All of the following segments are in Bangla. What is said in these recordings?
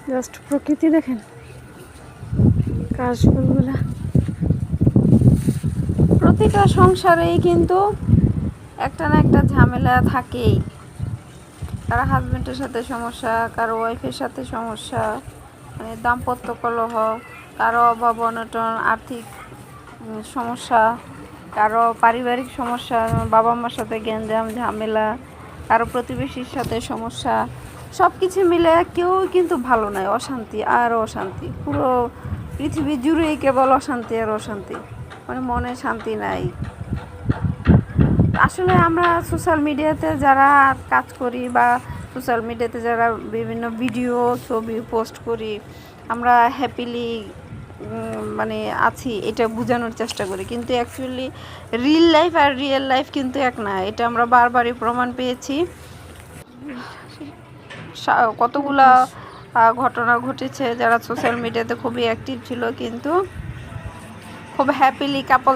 জাস্ট প্রকৃতি দেখেন, কাশফুলগুলা। প্রতিটা সংসারেই কিন্তু একটা না একটা ঝামেলা থাকেই। কারো হাজব্যান্ডের সাথে সমস্যা, কারো ওয়াইফের সাথে সমস্যা, মানে দাম্পত্য কলহ, কারো অভাব অনটন, আর্থিক সমস্যা, কারো পারিবারিক সমস্যা, বাবা মার সাথে গ্যাঞ্জাম ঝামেলা, কারো প্রতিবেশীর সাথে সমস্যা। সব কিছু মিলে কেউ কিন্তু ভালো নয়, অশান্তি আর অশান্তি। পুরো পৃথিবী জুড়েই কেবল অশান্তি আর অশান্তি, মানে মনে শান্তি নাই। আসলে আমরা সোশ্যাল মিডিয়াতে যারা কাজ করি বা সোশ্যাল মিডিয়াতে যারা বিভিন্ন ভিডিও ছবি পোস্ট করি, আমরা হ্যাপিলি মানে আছি এটা বোঝানোর চেষ্টা করি, কিন্তু অ্যাকচুয়ালি রিল লাইফ আর রিয়েল লাইফ কিন্তু এক না। এটা আমরা বারবারই প্রমাণ পেয়েছি। কতগুলা ঘটনা ঘটেছে, যারা সোশ্যাল মিডিয়াতে খুবই অ্যাক্টিভ ছিল, কিন্তু খুব হ্যাপি কাপল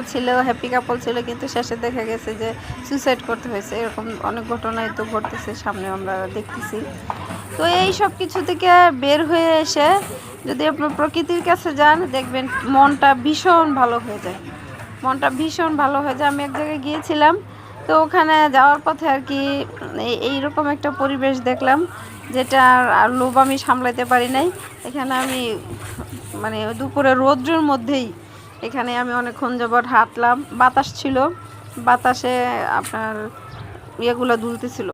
ছিল, কিন্তু শেষে দেখা গেছে যে সুইসাইড করতে হয়েছে। এরকম অনেক ঘটনাই তো ঘটতেছে সামনে, আমরা দেখতেছি। তো এই সব কিছু থেকে বের হয়ে এসে যদি আপনার প্রকৃতির কাছে যান, দেখবেন মনটা ভীষণ ভালো হয়ে যায়। আমি এক জায়গায় গিয়েছিলাম, তো ওখানে যাওয়ার পথে আর কি এইরকম একটা পরিবেশ দেখলাম, যেটা আর লোভ আমি সামলাইতে পারি নাই। এখানে আমি মানে দুপুরে রৌদ্রের মধ্যেই এখানে আমি অনেকক্ষণ যাবৎ হাঁটলাম। বাতাস ছিল, বাতাসে আপনার ইয়েগুলো দুলতেছিল।